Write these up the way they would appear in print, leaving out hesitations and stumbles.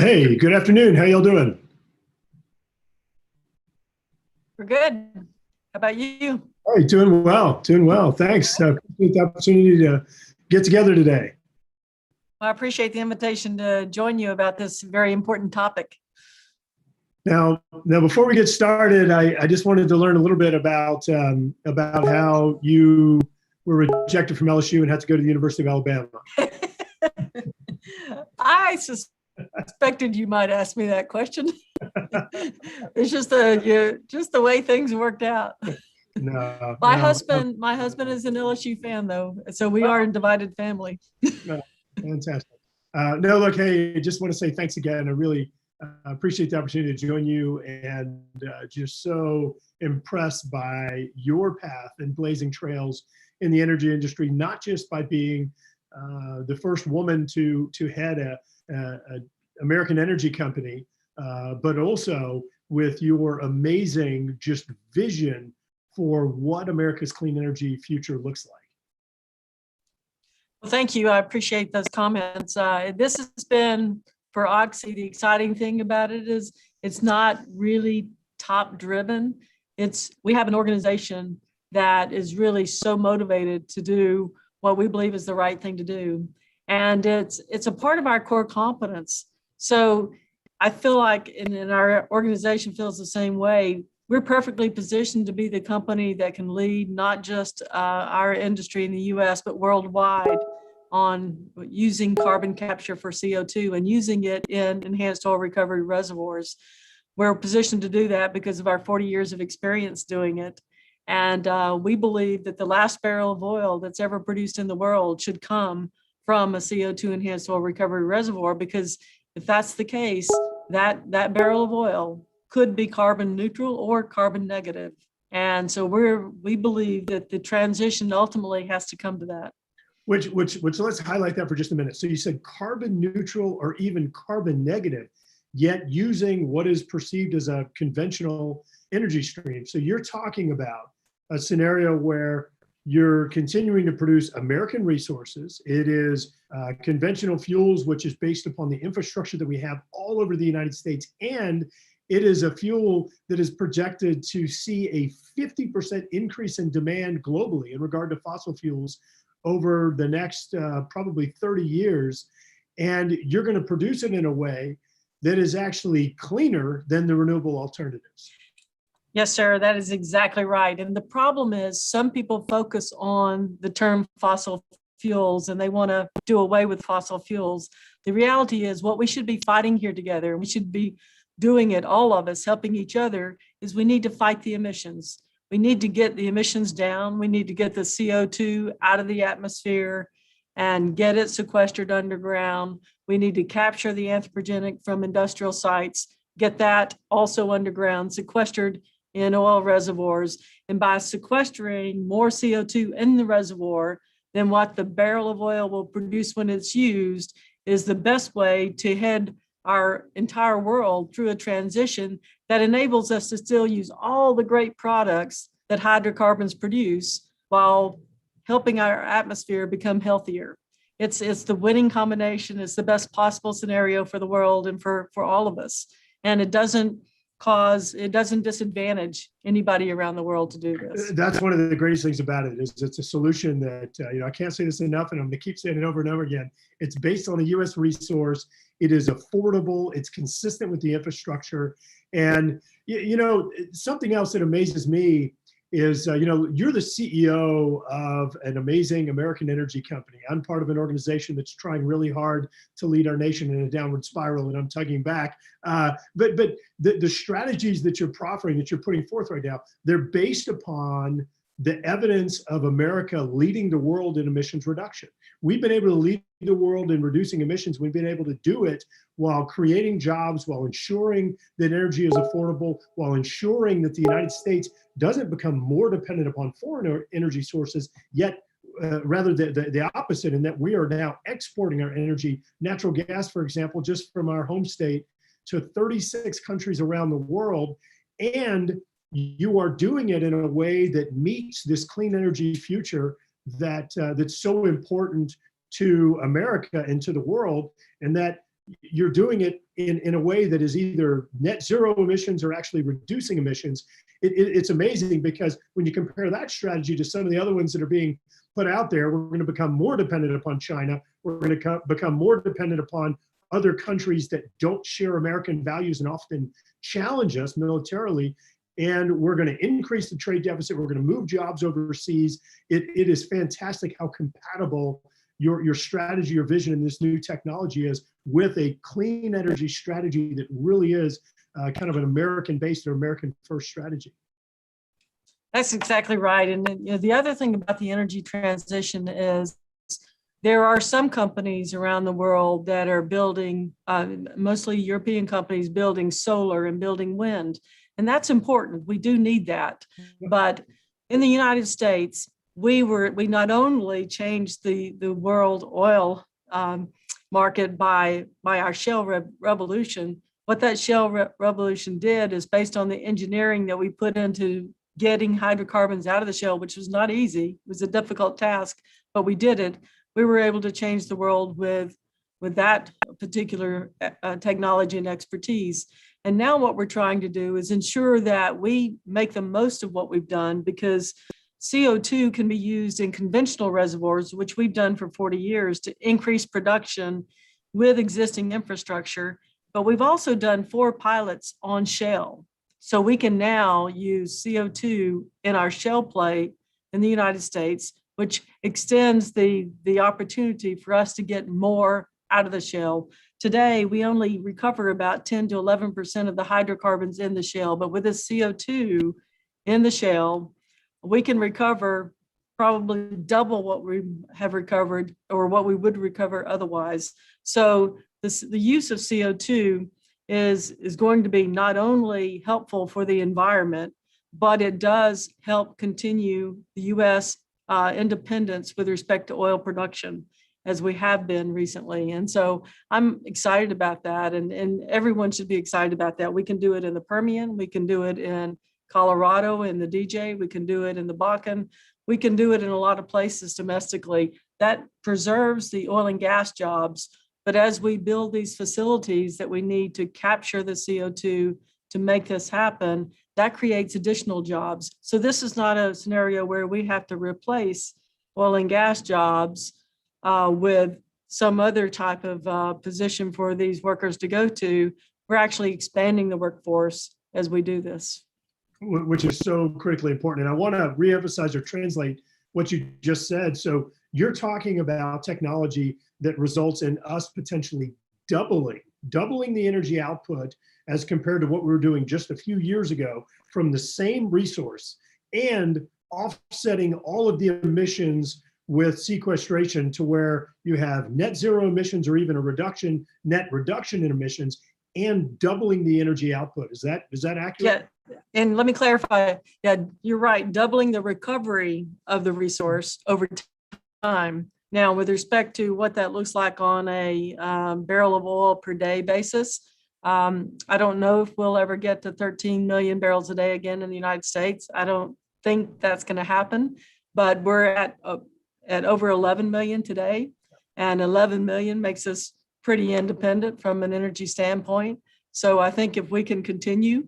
Hey, good afternoon. How y'all doing? We're good. How about you? Hey, doing well, doing well. Thanks. Appreciate the opportunity to get together today. Well, I appreciate the invitation to join you about this very important topic. Now, before we get started, I just wanted to learn a little bit about how you were rejected from LSU and had to go to the University of Alabama. I suspected you might ask me that question. It's just the way things worked out. No, My no, husband, my husband is an LSU fan though, so we are a divided family. no, fantastic. No, look, hey, just want to say thanks again. I really appreciate the opportunity to join you and just so impressed by your path and blazing trails in the energy industry, not just by being the first woman to head a American energy company, but also with your amazing just vision for what America's clean energy future looks like. Well, thank you. I appreciate those comments. This has been for Oxy. The exciting thing about it is it's not really top driven. We have an organization that is really so motivated to do what we believe is the right thing to do, and it's a part of our core competence. So I feel like, and our organization feels the same way. We're perfectly positioned to be the company that can lead not just our industry in the US, but worldwide on using carbon capture for CO2 and using it in enhanced oil recovery reservoirs. We're positioned to do that because of our 40 years of experience doing it. And we believe that the last barrel of oil that's ever produced in the world should come from a CO2 enhanced oil recovery reservoir, because if that's the case, that barrel of oil could be carbon neutral or carbon negative. And so we believe that the transition ultimately has to come to that. Which let's highlight that for just a minute. So you said carbon neutral or even carbon negative, yet using what is perceived as a conventional energy stream. So you're talking about a scenario where you're continuing to produce American resources. It is conventional fuels, which is based upon the infrastructure that we have all over the United States. And it is a fuel that is projected to see a 50% increase in demand globally in regard to fossil fuels over the next probably 30 years. And you're going to produce it in a way that is actually cleaner than the renewable alternatives. Yes, sir, that is exactly right. And the problem is some people focus on the term fossil fuels and they want to do away with fossil fuels. The reality is what we should be fighting here together, and we should be doing it, all of us, helping each other, is we need to fight the emissions. We need to get the emissions down. We need to get the CO2 out of the atmosphere and get it sequestered underground. We need to capture the anthropogenic from industrial sites, get that also underground, sequestered in oil reservoirs. And by sequestering more CO2 in the reservoir than what the barrel of oil will produce when it's used is the best way to head our entire world through a transition that enables us to still use all the great products that hydrocarbons produce while helping our atmosphere become healthier. It's the winning combination. It's the best possible scenario for the world and for all of us. And it doesn't disadvantage anybody around the world to do this. That's one of the greatest things about it is it's a solution that, I can't say this enough, and I'm going to keep saying it over and over again. It's based on a U.S. resource. It is affordable. It's consistent with the infrastructure. And, something else that amazes me is, you're the CEO of an amazing American energy company. I'm part of an organization that's trying really hard to lead our nation in a downward spiral, and I'm tugging back. But the strategies that you're proffering, that you're putting forth right now, they're based upon the evidence of America leading the world in emissions reduction. We've been able to lead the world in reducing emissions. We've been able to do it while creating jobs, while ensuring that energy is affordable, while ensuring that the United States doesn't become more dependent upon foreign energy sources, yet rather the opposite, in that we are now exporting our energy, natural gas, for example, just from our home state to 36 countries around the world. And you are doing it in a way that meets this clean energy future that's so important to America and to the world, and that you're doing it in a way that is either net zero emissions or actually reducing emissions. It's amazing, because when you compare that strategy to some of the other ones that are being put out there, we're going to become more dependent upon China. We're going to become more dependent upon other countries that don't share American values and often challenge us militarily. And we're going to increase the trade deficit. We're going to move jobs overseas. It is fantastic how compatible your strategy, your vision, and this new technology is with a clean energy strategy that really is kind of an American-based or American-first strategy. That's exactly right. And then, the other thing about the energy transition is there are some companies around the world that are building, mostly European companies, building solar and building wind. And that's important. We do need that. But in the United States, we not only changed the world oil market by our shale revolution. What that shale revolution did is based on the engineering that we put into getting hydrocarbons out of the shale, which was not easy. It was a difficult task, but we did it. We were able to change the world with that particular technology and expertise. And now what we're trying to do is ensure that we make the most of what we've done, because CO2 can be used in conventional reservoirs, which we've done for 40 years to increase production with existing infrastructure. But we've also done 4 pilots on shale. So we can now use CO2 in our shale play in the United States, which extends the opportunity for us to get more out of the shale. Today, we only recover about 10 to 11% of the hydrocarbons in the shale, but with the CO2 in the shale, we can recover probably double what we have recovered or what we would recover otherwise. So the use of CO2 is going to be not only helpful for the environment, but it does help continue the U.S. Independence with respect to oil production, as we have been recently. And so I'm excited about that, and everyone should be excited about that. We can do it in the Permian, we can do it in Colorado, in the DJ, we can do it in the Bakken, we can do it in a lot of places domestically. That preserves the oil and gas jobs. But as we build these facilities that we need to capture the CO2 to make this happen, that creates additional jobs. So this is not a scenario where we have to replace oil and gas jobs with some other type of position for these workers to go to. We're actually expanding the workforce as we do this. Which is so critically important. And I want to reemphasize or translate what you just said. So you're talking about technology that results in us potentially doubling the energy output as compared to what we were doing just a few years ago from the same resource, and offsetting all of the emissions with sequestration to where you have net zero emissions or even a net reduction in emissions, and doubling the energy output. Is that accurate? Yeah. And let me clarify. Yeah, you're right. Doubling the recovery of the resource over time. Now, with respect to what that looks like on a barrel of oil per day basis, I don't know if we'll ever get to 13 million barrels a day again in the United States. I don't think that's going to happen, but we're at over 11 million today, and 11 million makes us pretty independent from an energy standpoint. So I think if we can continue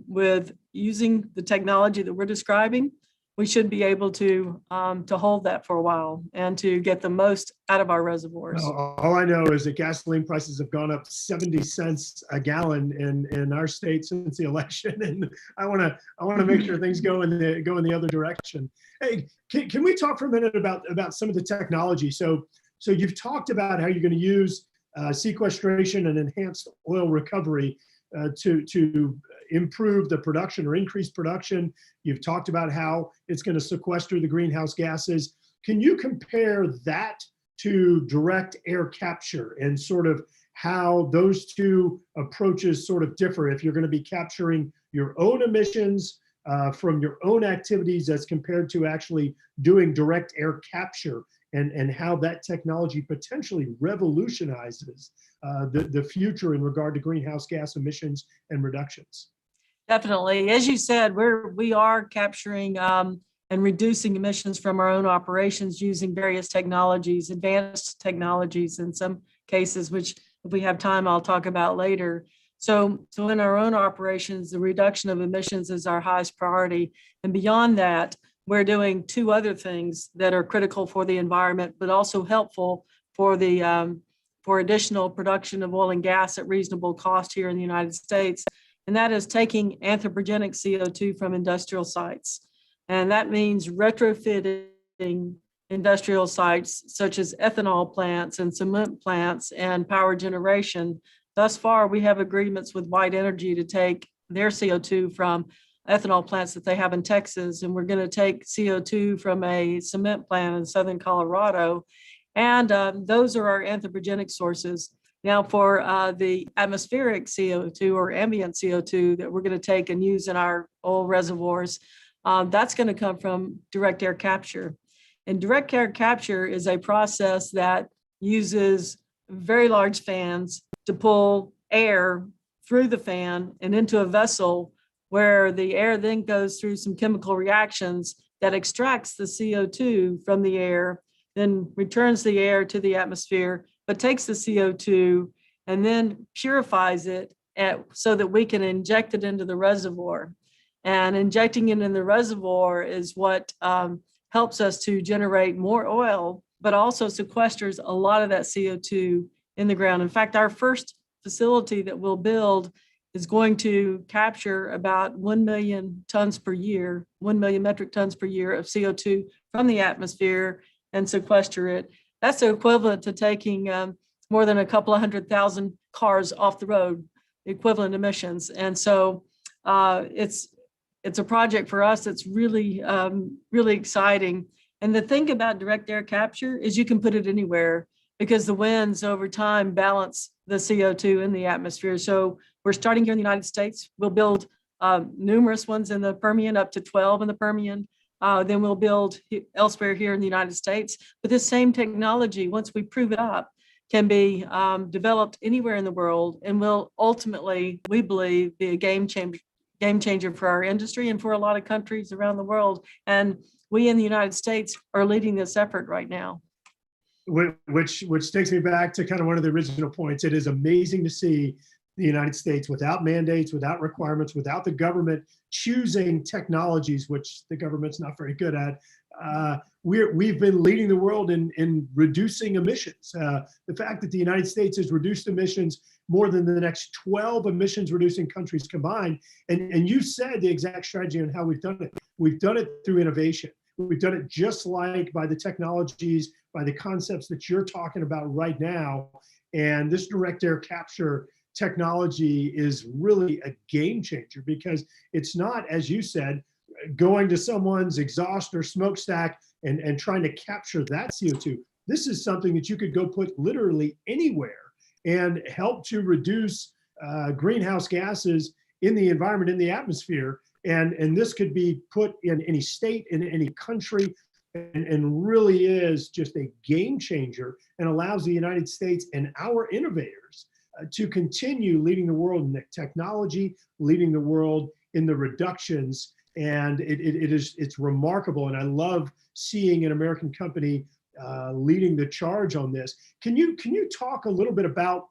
with using the technology that we're describing, we should be able to hold that for a while and to get the most out of our reservoirs. All I know is that gasoline prices have gone up 70 cents a gallon in our state since the election, and I want to make sure things go in the other direction. Hey, can we talk for a minute about some of the technology? So you've talked about how you're going to use sequestration and enhanced oil recovery to improve the production or increase production. You've talked about how it's going to sequester the greenhouse gases. Can you compare that to direct air capture and sort of how those two approaches sort of differ? If you're going to be capturing your own emissions from your own activities as compared to actually doing direct air capture, and how that technology potentially revolutionizes the future in regard to greenhouse gas emissions and reductions. Definitely. As you said, we are capturing and reducing emissions from our own operations using various technologies, advanced technologies in some cases, which if we have time, I'll talk about later. So in our own operations, the reduction of emissions is our highest priority. And beyond that, we're doing two other things that are critical for the environment, but also helpful for the for additional production of oil and gas at reasonable cost here in the United States. And that is taking anthropogenic CO2 from industrial sites. And that means retrofitting industrial sites such as ethanol plants and cement plants and power generation. Thus far, we have agreements with White Energy to take their CO2 from ethanol plants that they have in Texas, and we're going to take CO2 from a cement plant in southern Colorado. And those are our anthropogenic sources. Now for the atmospheric CO2 or ambient CO2 that we're going to take and use in our oil reservoirs, that's going to come from direct air capture. And direct air capture is a process that uses very large fans to pull air through the fan and into a vessel where the air then goes through some chemical reactions that extracts the CO2 from the air, then returns the air to the atmosphere, but takes the CO2 and then purifies it so that we can inject it into the reservoir. And injecting it in the reservoir is what helps us to generate more oil, but also sequesters a lot of that CO2 in the ground. In fact, our first facility that we'll build is going to capture about 1 million tons per year, 1 million metric tons per year of CO2 from the atmosphere and sequester it. That's equivalent to taking more than a couple of 100,000 cars off the road, equivalent emissions. And so it's a project for us that's really, really exciting. And the thing about direct air capture is you can put it anywhere because the winds over time balance the CO2 in the atmosphere. So we're starting here in the United States. We'll build numerous ones in the Permian, up to 12 in the Permian. Then we'll build elsewhere here in the United States. But this same technology, once we prove it up, can be developed anywhere in the world and will ultimately, we believe, be a game changer for our industry and for a lot of countries around the world. And we in the United States are leading this effort right now. Which takes me back to kind of one of the original points. It is amazing to see the United States without mandates, without requirements, without the government choosing technologies, which the government's not very good at. We've been leading the world in reducing emissions. The fact that the United States has reduced emissions more than the next 12 emissions reducing countries combined. And you said the exact strategy on how we've done it. We've done it through innovation. We've done it just like by the technologies, by the concepts that you're talking about right now. And this direct air capture technology is really a game changer because it's not, as you said, going to someone's exhaust or smokestack and trying to capture that CO2. This is something that you could go put literally anywhere and help to reduce greenhouse gases in the environment, in the atmosphere. And this could be put in any state, in any country, and really is just a game changer and allows the United States and our innovators to continue leading the world in the technology, leading the world in the reductions. And it's remarkable. And I love seeing an American company leading the charge on this. Can you talk a little bit about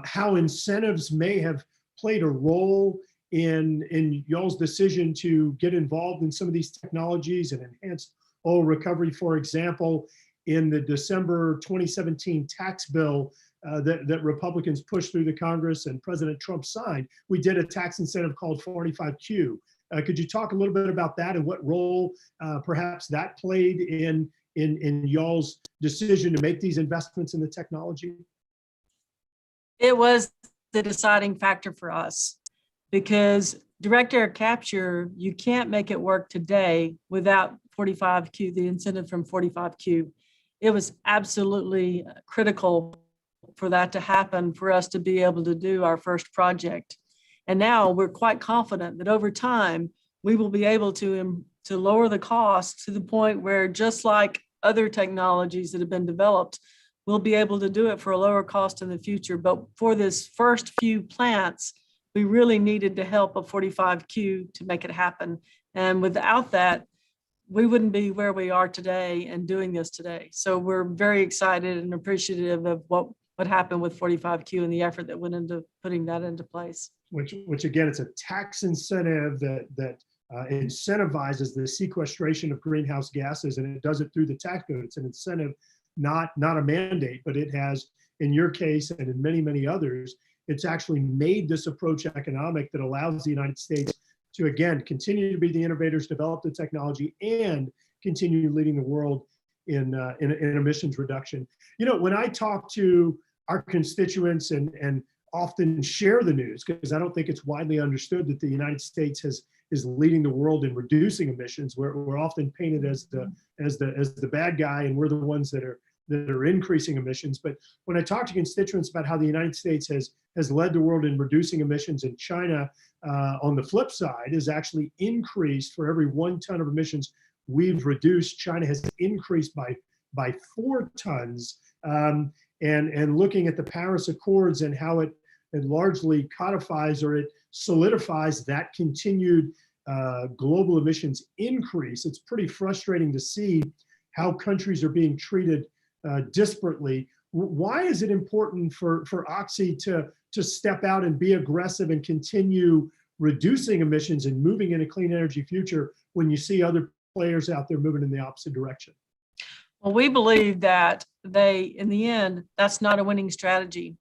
how incentives may have played a role in y'all's decision to get involved in some of these technologies and enhanced oil recovery? For example, in the December 2017 tax bill that Republicans pushed through the Congress and President Trump signed, we did a tax incentive called 45Q. Could you talk a little bit about that and what role perhaps that played in y'all's decision to make these investments in the technology? It was the deciding factor for us because direct air capture, you can't make it work today without 45Q, the incentive from 45Q. It was absolutely critical for that to happen, for us to be able to do our first project. And now we're quite confident that over time, we will be able to lower the cost to the point where, just like other technologies that have been developed, we'll be able to do it for a lower cost in the future. But for this first few plants, we really needed the help of 45Q to make it happen. And without that, we wouldn't be where we are today and doing this today. So we're very excited and appreciative of what what happened with 45Q and the effort that went into putting that into place. Which again, it's a tax incentive that incentivizes the sequestration of greenhouse gases, and it does it through the tax code. It's an incentive, not a mandate, but it has, in your case and in many, many others, it's actually made this approach economic that allows the United States to, again, continue to be the innovators, develop the technology, and continue leading the world in emissions reduction. You know, when I talk to our constituents and often share the news, because I don't think it's widely understood that the United States is leading the world in reducing emissions. We're often painted as the bad guy, and we're the ones that are increasing emissions. But when I talk to constituents about how the United States has led the world in reducing emissions, and China, on the flip side, has actually increased for every 1 ton of emissions we've reduced. China has increased by 4 tons. And looking at the Paris Accords and how it largely codifies or it solidifies that continued global emissions increase, it's pretty frustrating to see how countries are being treated disparately. Why is it important for Oxy to step out and be aggressive and continue reducing emissions and moving in a clean energy future when you see other players out there moving in the opposite direction? Well, we believe that in the end, that's not a winning strategy.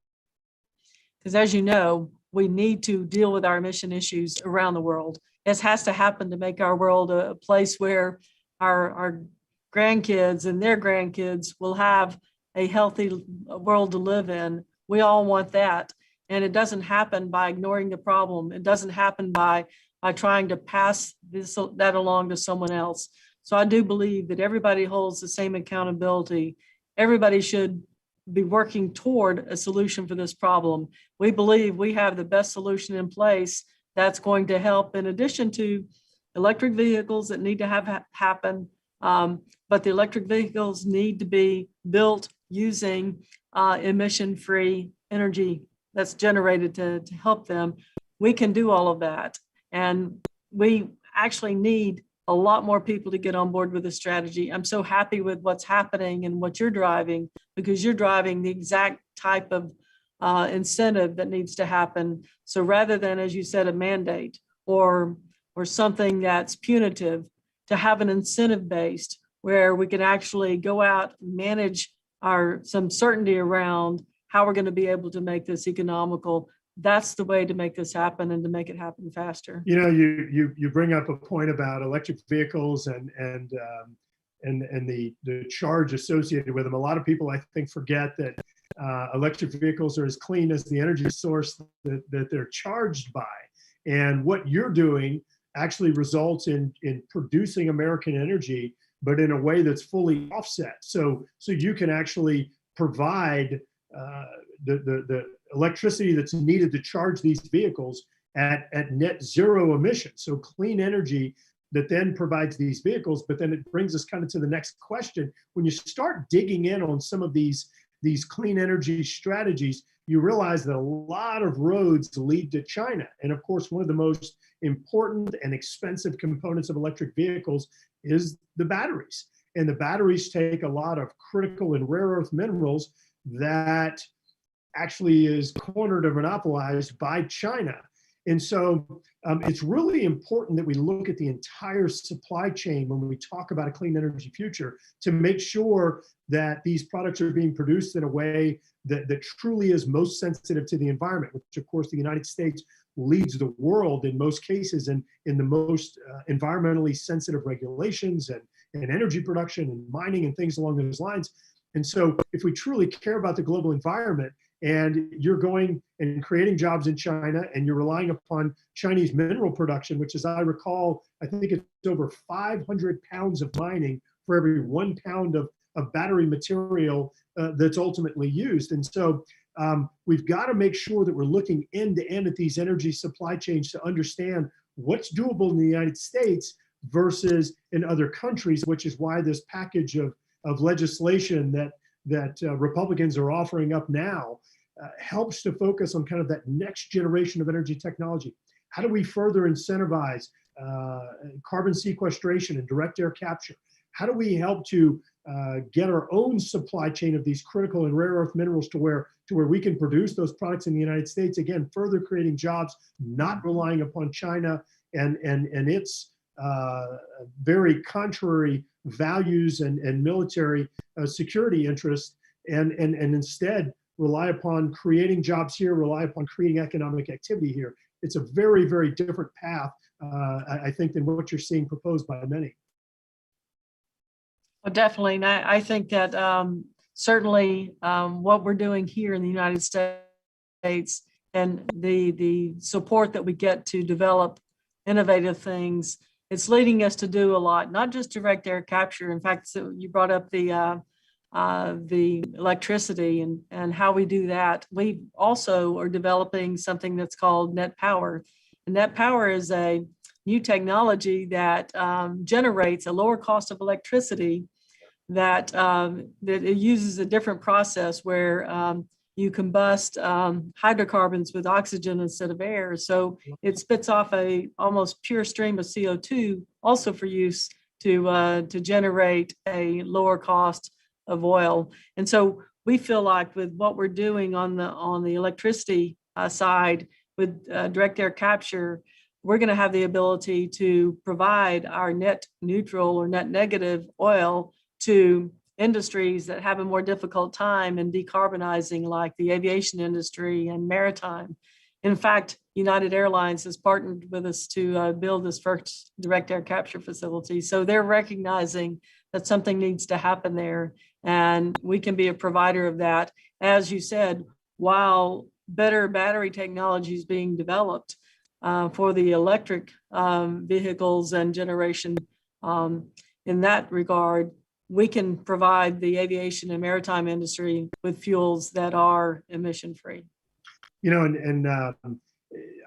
Because as you know, we need to deal with our emission issues around the world. This has to happen to make our world a place where our grandkids and their grandkids will have a healthy world to live in. We all want that. And it doesn't happen by ignoring the problem. It doesn't happen by trying to pass that along to someone else. So I do believe that everybody holds the same accountability. Everybody should be working toward a solution for this problem. We believe we have the best solution in place that's going to help, in addition to electric vehicles that need to happen. But the electric vehicles need to be built using emission-free energy that's generated to help them. We can do all of that. And we actually need a lot more people to get on board with this strategy. I'm so happy with what's happening and what you're driving, because you're driving the exact type of incentive that needs to happen. So rather than, as you said, a mandate or something that's punitive, to have an incentive based where we can actually go out and manage some certainty around how we're going to be able to make this economical. That's the way to make this happen and to make it happen faster. You know, you bring up a point about electric vehicles and the charge associated with them. A lot of people, I think, forget that electric vehicles are as clean as the energy source that they're charged by. And what you're doing actually results in producing American energy, but in a way that's fully offset. So you can actually provide the electricity that's needed to charge these vehicles at net zero emissions. So clean energy that then provides these vehicles. But then it brings us kind of to the next question. When you start digging in on some of these clean energy strategies, you realize that a lot of roads lead to China. And of course, one of the most important and expensive components of electric vehicles is the batteries. And the batteries take a lot of critical and rare earth minerals that actually is cornered or monopolized by China. And so it's really important that we look at the entire supply chain when we talk about a clean energy future, to make sure that these products are being produced in a way that truly is most sensitive to the environment, which of course the United States leads the world in most cases in the most environmentally sensitive regulations and energy production and mining and things along those lines. And so if we truly care about the global environment, and you're going and creating jobs in China, and you're relying upon Chinese mineral production, which, as I recall, I think it's over 500 pounds of mining for every 1 pound of battery material that's ultimately used. And so we've got to make sure that we're looking end to end at these energy supply chains to understand what's doable in the United States versus in other countries, which is why this package of legislation that Republicans are offering up now helps to focus on kind of that next generation of energy technology. How do we further incentivize carbon sequestration and direct air capture? How do we help to get our own supply chain of these critical and rare earth minerals to where we can produce those products in the United States, again, further creating jobs, not relying upon China and its very contrary values and military security interests, and instead rely upon creating jobs here, rely upon creating economic activity here. It's a very, very different path, I think, than what you're seeing proposed by many. Well, definitely. And I think that certainly what we're doing here in the United States and the support that we get to develop innovative things, it's leading us to do a lot, not just direct air capture. In fact, so you brought up the electricity and how we do that. We also are developing something that's called net power. And net power is a new technology that generates a lower cost of electricity that it uses a different process where you combust hydrocarbons with oxygen instead of air. So it spits off a almost pure stream of CO2, also for use to generate a lower cost of oil. And so we feel like with what we're doing on the electricity side with direct air capture, we're going to have the ability to provide our net neutral or net negative oil to industries that have a more difficult time in decarbonizing, like the aviation industry and maritime. In fact, United Airlines has partnered with us to build this first direct air capture facility. So they're recognizing that something needs to happen there, and we can be a provider of that. As you said, while better battery technology is being developed for the electric vehicles and generation in that regard, we can provide the aviation and maritime industry with fuels that are emission-free. You know, and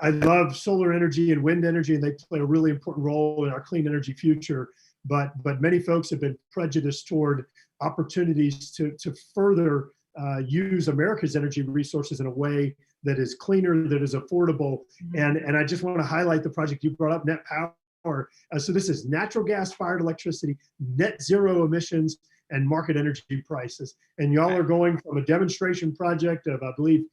I love solar energy and wind energy, and they play a really important role in our clean energy future. But many folks have been prejudiced toward opportunities to further use America's energy resources in a way that is cleaner, that is affordable. And I just want to highlight the project you brought up, Net Power. So this is natural gas fired electricity, net zero emissions, and market energy prices. And y'all are going from a demonstration project of, I believe,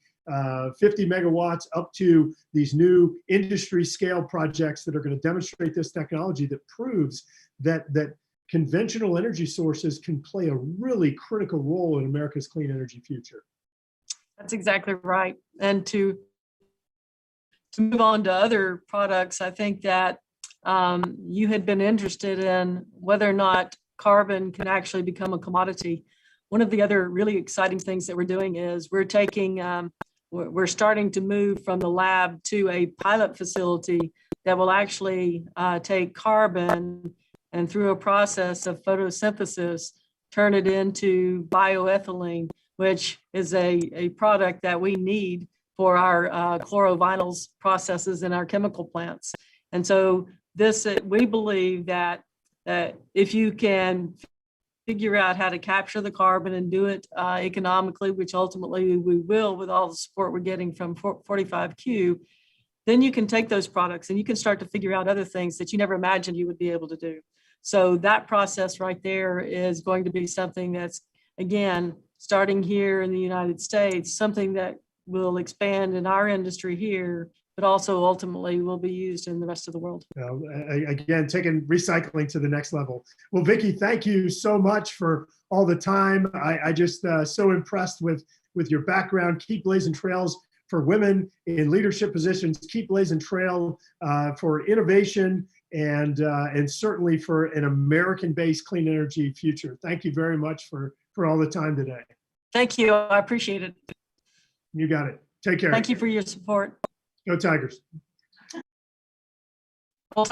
50 megawatts up to these new industry scale projects that are going to demonstrate this technology that proves that conventional energy sources can play a really critical role in America's clean energy future. That's exactly right. And to move on to other products, I think that you had been interested in whether or not carbon can actually become a commodity. One of the other really exciting things that we're doing is we're starting to move from the lab to a pilot facility that will actually take carbon and through a process of photosynthesis, turn it into bioethylene, which is a product that we need for our chlorovinyls processes in our chemical plants. And so we believe that if you can figure out how to capture the carbon and do it economically, which ultimately we will with all the support we're getting from 45Q, then you can take those products and you can start to figure out other things that you never imagined you would be able to do. So that process right there is going to be something that's, again, starting here in the United States, something that will expand in our industry here, but also ultimately will be used in the rest of the world. Again, taking recycling to the next level. Well, Vicki, thank you so much for all the time. I just so impressed with your background. Keep blazing trails for women in leadership positions. Keep blazing trail for innovation and certainly for an American-based clean energy future. Thank you very much for all the time today. Thank you. I appreciate it. You got it. Take care. Thank you for your support. Go Tigers. Well,